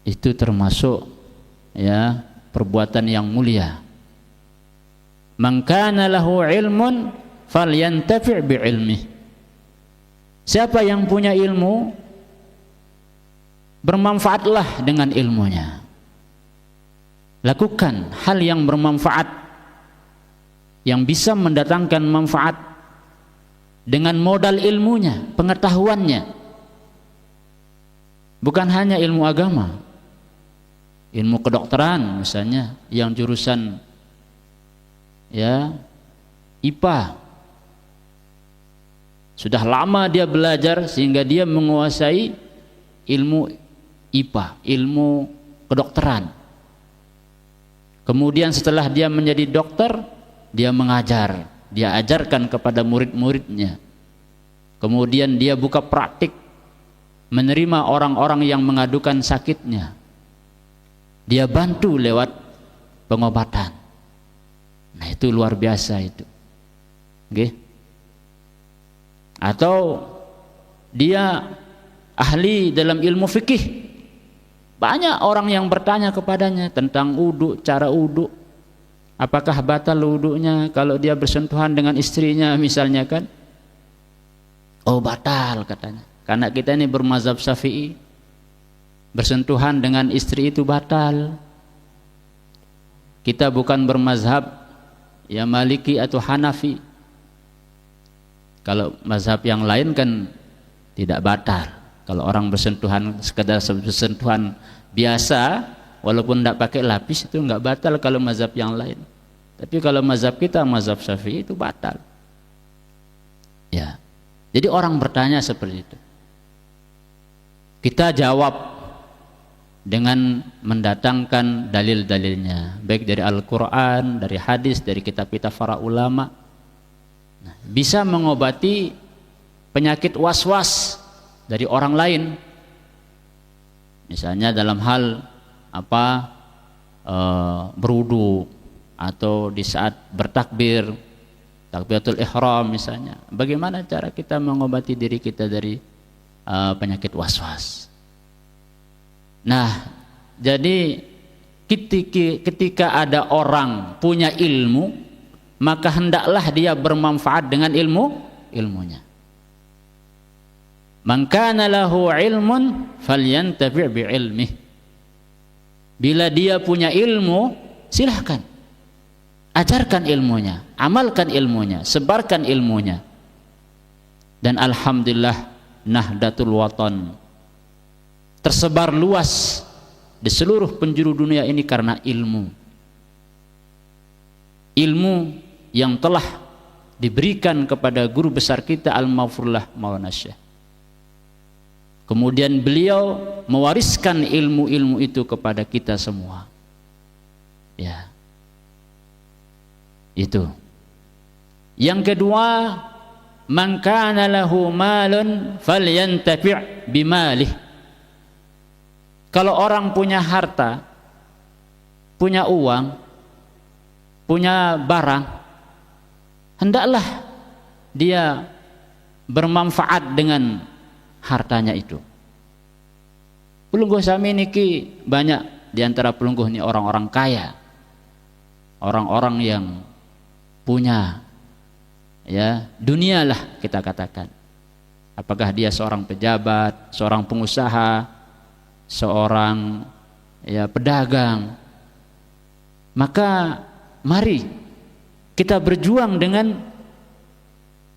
itu termasuk ya perbuatan yang mulia. Man kana lahu ilmun falyantafi' bi'ilmih. Siapa yang punya ilmu, bermanfaatlah dengan ilmunya. Lakukan hal yang bermanfaat, yang bisa mendatangkan manfaat dengan modal ilmunya, pengetahuannya. Bukan hanya ilmu agama, ilmu kedokteran misalnya, yang jurusan ya IPA. Sudah lama dia belajar sehingga dia menguasai ilmu IPA, ilmu kedokteran. Kemudian setelah dia menjadi dokter, dia mengajar, dia ajarkan kepada murid-muridnya. Kemudian dia buka praktik, menerima orang-orang yang mengadukan sakitnya. Dia bantu lewat pengobatan. Nah, itu luar biasa itu. Oke. Atau dia ahli dalam ilmu fikih. Banyak orang yang bertanya kepadanya tentang wudu, cara wudu. Apakah batal wudunya kalau dia bersentuhan dengan istrinya misalnya kan? Oh, batal katanya. Karena kita ini bermazhab Syafi'i. Bersentuhan dengan istri itu batal. Kita bukan bermazhab ya Maliki atau Hanafi. Kalau mazhab yang lain kan tidak batal. Kalau orang bersentuhan sekedar bersentuhan biasa, walaupun tidak pakai lapis itu enggak batal kalau mazhab yang lain. Tapi kalau mazhab kita, mazhab Syafi'i itu batal. Ya. Jadi orang bertanya seperti itu. Kita jawab dengan mendatangkan dalil-dalilnya, baik dari Al-Quran, dari hadis, dari kitab-kitab para ulama. Nah, bisa mengobati penyakit was-was dari orang lain. Misalnya dalam hal berwudu atau di saat bertakbir, takbiratul ihram misalnya. Bagaimana cara kita mengobati diri kita dari penyakit was-was? Nah, jadi ketika ada orang punya ilmu, maka hendaklah dia bermanfaat dengan ilmunya. Man kana lahu ilmun falyantafi' bi'ilmih. Bila dia punya ilmu, silahkan ajarkan ilmunya, amalkan ilmunya, sebarkan ilmunya. Dan alhamdulillah Nahdlatul Watan tersebar luas di seluruh penjuru dunia ini karena ilmu yang telah diberikan kepada guru besar kita Al-Maghfurullah Maulana Syekh. Kemudian beliau mewariskan ilmu-ilmu itu kepada kita semua. Ya. Itu. Yang kedua, man kana lahu malun falyantafi' bimalih. Kalau orang punya harta, punya uang, punya barang, hendaklah dia bermanfaat dengan hartanya itu. Pelungguh sami niki banyak di antara pelungguh ini orang-orang kaya, orang-orang yang punya ya dunia lah kita katakan. Apakah dia seorang pejabat, seorang pengusaha, seorang ya pedagang? Maka mari kita berjuang dengan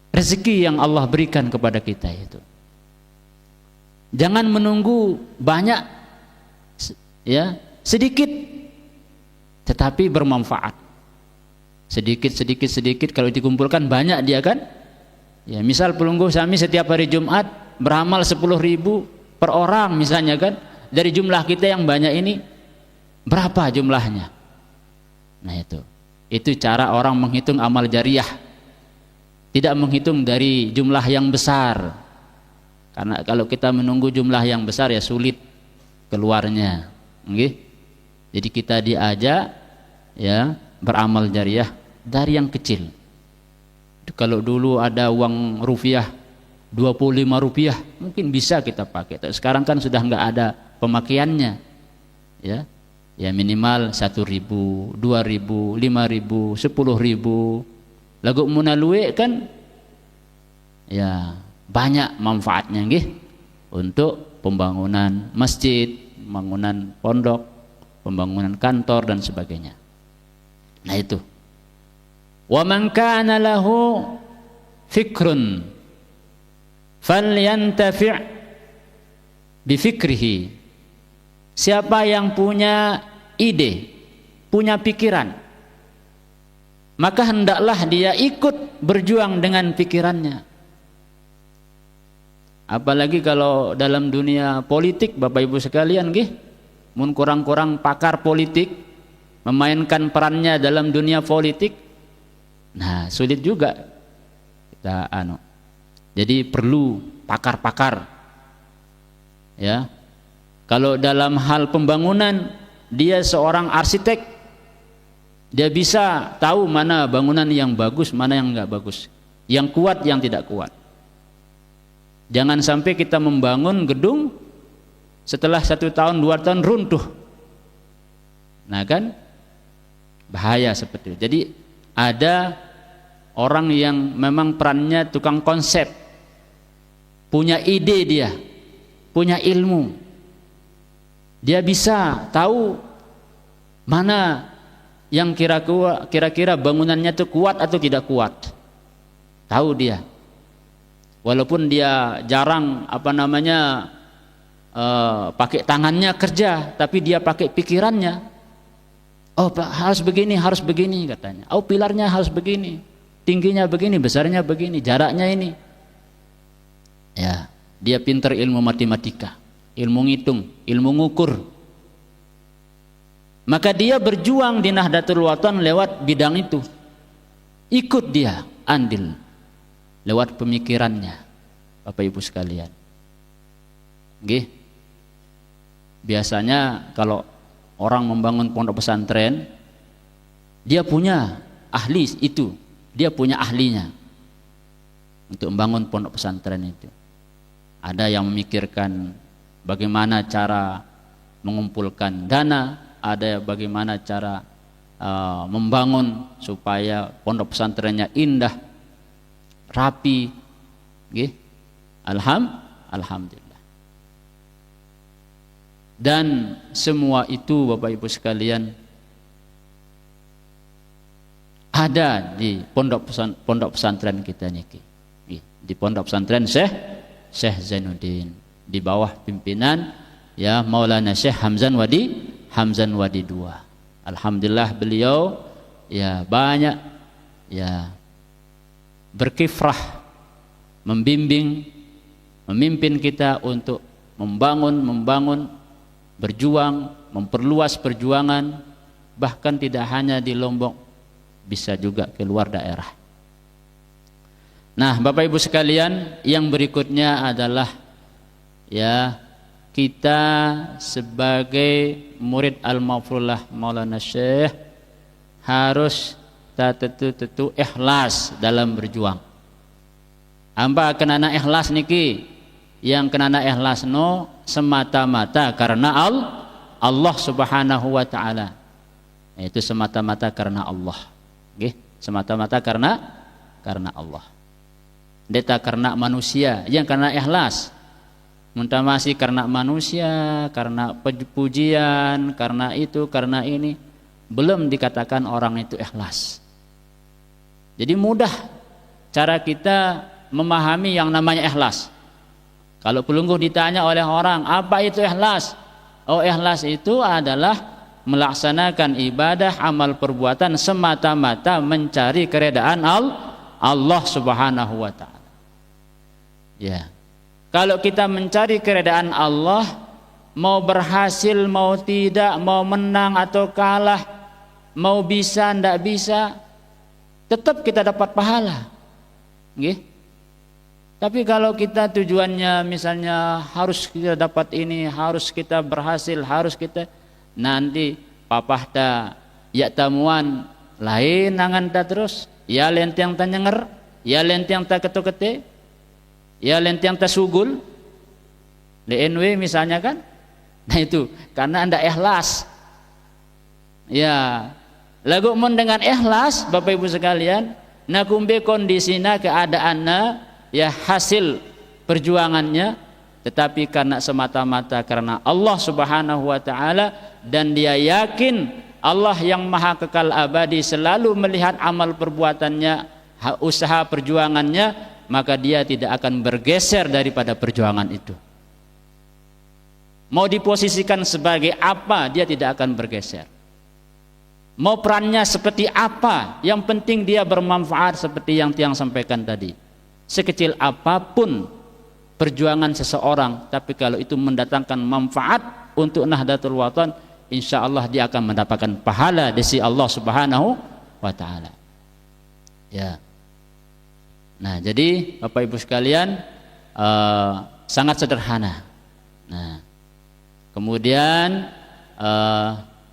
rezeki yang Allah berikan kepada kita itu. Jangan menunggu banyak, ya sedikit, tetapi bermanfaat. Sedikit kalau dikumpulkan banyak dia kan. Ya misal pelungguh sami setiap hari Jumat beramal 10.000 per orang misalnya kan. Dari jumlah kita yang banyak ini berapa jumlahnya? Nah itu cara orang menghitung amal jariah. Tidak menghitung dari jumlah yang besar. Karena kalau kita menunggu jumlah yang besar ya sulit keluarnya. Okay? Jadi kita diajak ya beramal jariah dari yang kecil. Kalau dulu ada uang rupiah 25 rupiah mungkin bisa kita pakai. Sekarang kan sudah nggak ada pemakaiannya. ya. Ya minimal 1.000, 2.000, 5.000, 10.000. Lagu munalue kan ya banyak manfaatnya nggih untuk pembangunan masjid, pembangunan pondok, pembangunan kantor dan sebagainya. Nah itu. Wa man kana lahu fikrun falyantafi' bi fikrihi. Siapa yang punya ide, punya pikiran, maka hendaklah dia ikut berjuang dengan pikirannya. Apalagi kalau dalam dunia politik, Bapak Ibu sekalian nggih, mun kurang-kurang pakar politik memainkan perannya dalam dunia politik, nah sulit juga kita Jadi perlu pakar-pakar. Ya. Kalau dalam hal pembangunan, dia seorang arsitek, dia bisa tahu mana bangunan yang bagus, mana yang enggak bagus, yang kuat, yang tidak kuat. Jangan sampai kita membangun gedung setelah 1 tahun 2 tahun runtuh. Nah kan bahaya seperti itu. Jadi ada orang yang memang perannya tukang konsep, punya ide, dia punya ilmu, dia bisa tahu mana yang kira-kira bangunannya itu kuat atau tidak kuat. Tahu dia. Walaupun dia jarang pakai tangannya kerja, tapi dia pakai pikirannya. Oh, harus begini katanya. Oh, pilarnya harus begini, tingginya begini, besarnya begini, jaraknya ini. Ya, dia pintar ilmu matematika, ilmu ngitung, ilmu ngukur. Maka dia berjuang di Nahdlatul Wathon lewat bidang itu. Ikut dia andil lewat pemikirannya, Bapak Ibu sekalian. Nggih. Biasanya kalau orang membangun pondok pesantren, dia punya ahli itu, dia punya ahlinya untuk membangun pondok pesantren itu. Ada yang memikirkan bagaimana cara mengumpulkan dana, ada bagaimana cara membangun supaya pondok pesantrennya indah, rapi, nggih. Alhamdulillah. Dan semua itu Bapak Ibu sekalian ada di pondok pesantren kita niki. Di pondok pesantren Syekh Zainuddin, di bawah pimpinan ya Maulana Syekh Hamzan Wadi II. Alhamdulillah beliau ya banyak ya berkifrah, membimbing, memimpin kita untuk membangun, berjuang, memperluas perjuangan, bahkan tidak hanya di Lombok, bisa juga keluar daerah. Nah, Bapak Ibu sekalian, yang berikutnya adalah ya kita sebagai murid Al-Mafrullah Maulana Syekh harus tentu ikhlas dalam berjuang. Amba kenana ikhlas niki, yang kenana ikhlas no semata-mata karena Allah Subhanahu wa taala. Itu semata-mata karena Allah. Nggih, semata-mata karena Allah. Deta karena manusia, yang karena ikhlas. Muntah masih karena manusia, karena pujian, karena itu, karena ini, belum dikatakan orang itu ikhlas. Jadi mudah cara kita memahami yang namanya ikhlas. Kalau pelungguh ditanya oleh orang, apa itu ikhlas? Oh, ikhlas itu adalah melaksanakan ibadah, amal perbuatan semata-mata mencari keredaan Allah Subhanahu wa taala. Ya. Kalau kita mencari keredaan Allah, mau berhasil, mau tidak, mau menang atau kalah, mau bisa, ndak bisa, tetap kita dapat pahala. Nggih. Tapi kalau kita tujuannya misalnya harus kita dapat ini, harus kita berhasil, harus kita nanti papahta ya tamuan lain nangan ta terus, ya lentiang ta nyenger, ya lentiang ta ketukete, ya lentiang ta sugul. DNW misalnya kan, Nah itu karena anda ikhlas. Ya, lagu mun dengan ikhlas Bapak Ibu sekalian, nakumbe kondisinya keadaannya ya hasil perjuangannya, tetapi karena semata-mata karena Allah Subhanahu wa taala, dan dia yakin Allah yang maha kekal abadi selalu melihat amal perbuatannya, usaha perjuangannya, maka dia tidak akan bergeser daripada perjuangan itu. Mau diposisikan sebagai apa, dia tidak akan bergeser. Mau perannya seperti apa, yang penting dia bermanfaat seperti yang Tiang sampaikan tadi. Sekecil apapun perjuangan seseorang, tapi kalau itu mendatangkan manfaat untuk Nahdlatul Wathon, insya Allah dia akan mendapatkan pahala di sisi Allah Subhanahu wa taala. Ya. Nah, jadi Bapak Ibu sekalian, sangat sederhana. Nah, kemudian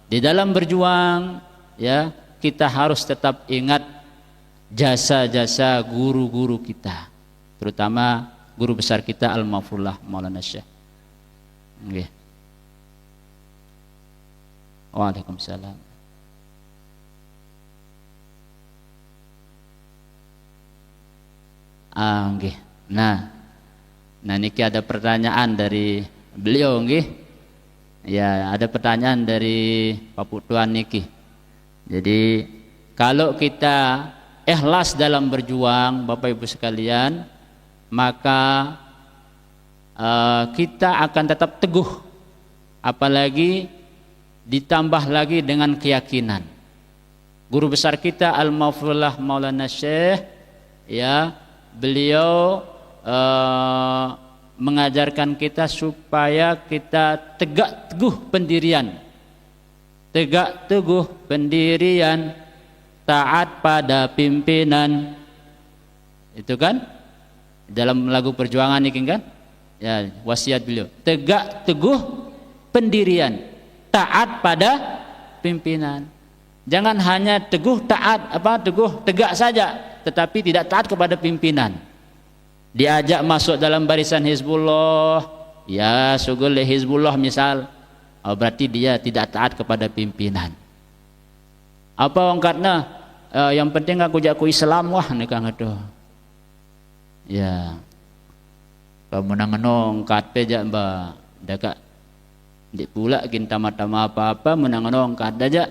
di dalam berjuang, ya, kita harus tetap ingat jasa-jasa guru-guru kita, terutama guru besar kita Al-Mafrullah Maulana Syekh. Okay. Waalaikumsalam. Okay. Nah niki ada pertanyaan dari beliau, nggih. Ya, ada pertanyaan dari Pak Putuan niki. Jadi kalau kita ikhlas dalam berjuang, Bapak Ibu sekalian, maka kita akan tetap teguh, apalagi ditambah lagi dengan keyakinan. Guru besar kita Al-Mafrullah Maulana Syekh, ya, beliau mengajarkan kita supaya kita tegak teguh pendirian, tegak teguh pendirian, taat pada pimpinan. Itu kan dalam lagu perjuangan ini kan, ya, wasiat beliau, tegak teguh pendirian, taat pada pimpinan. Jangan hanya teguh taat, teguh tegak saja, tetapi tidak taat kepada pimpinan. Diajak masuk dalam barisan Hizbullah, ya sugul Hizbullah misal, berarti dia tidak taat kepada pimpinan. Apa orang katna, yang penting aku jago Islam, wah nikah itu. Ya, kamu nanganong kat peja mbak, dekat di pula kita mata apa-apa menanganong kat aja,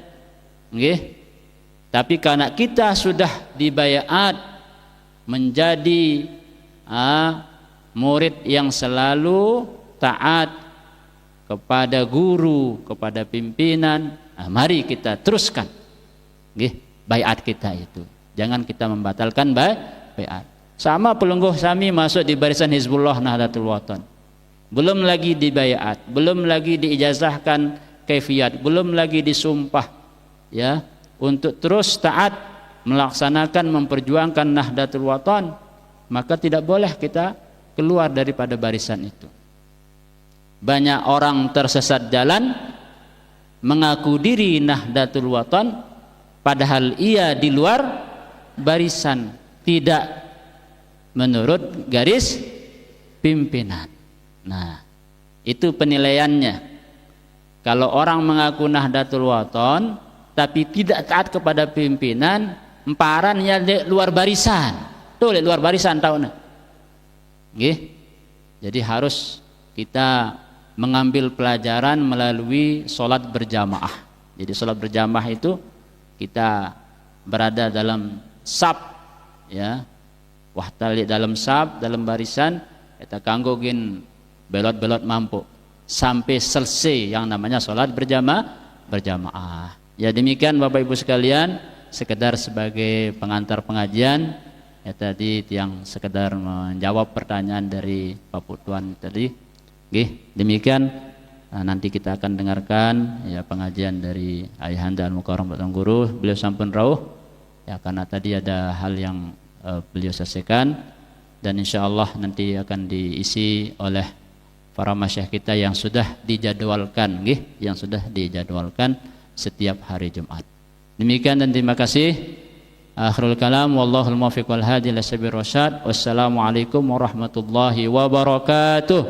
nggih. Tapi karena kita sudah dibayat menjadi murid yang selalu taat kepada guru, kepada pimpinan, mari kita teruskan, nggih, bayat kita itu. Jangan kita membatalkan bayat. Sama pelungguh sami masuk di barisan Hizbullah Nahdlatul Wathon, belum lagi dibayat, belum lagi diijazahkan kaifiat, belum lagi disumpah, ya, untuk terus taat melaksanakan memperjuangkan Nahdlatul Wathon, maka tidak boleh kita keluar daripada barisan itu. Banyak orang tersesat jalan mengaku diri Nahdlatul Wathon padahal ia di luar barisan, tidak menurut garis pimpinan. Nah, itu penilaiannya. Kalau orang mengaku Nahdlatul Wathon tapi tidak taat kepada pimpinan, emparannya di luar barisan. Tuh, di luar barisan tahu nah. Nggih. Jadi harus kita mengambil pelajaran melalui sholat berjamaah. Jadi sholat berjamaah itu kita berada dalam saf, ya. Wah, tali dalam saf, dalam barisan, kita kanggogin belot-belot mampu sampai selesai yang namanya sholat berjamaah. Ya, demikian Bapak Ibu sekalian, sekedar sebagai pengantar pengajian, ya, tadi yang sekedar menjawab pertanyaan dari Pak Putuan tadi. Oke, demikian nanti kita akan dengarkan, ya, pengajian dari Ayahanda Al-Mukarram Tuan Guru. Beliau sampun rawuh, ya, karena tadi ada hal yang beliau selesaikan, dan insya Allah nanti akan diisi oleh para masyayikh kita yang sudah dijadwalkan, yang sudah dijadwalkan setiap hari Jumat. Demikian dan terima kasih. Akhirul kalam, wallahul muwaffiq wal hadi ila sabil rasyad. Wassalamualaikum warahmatullahi wabarakatuh.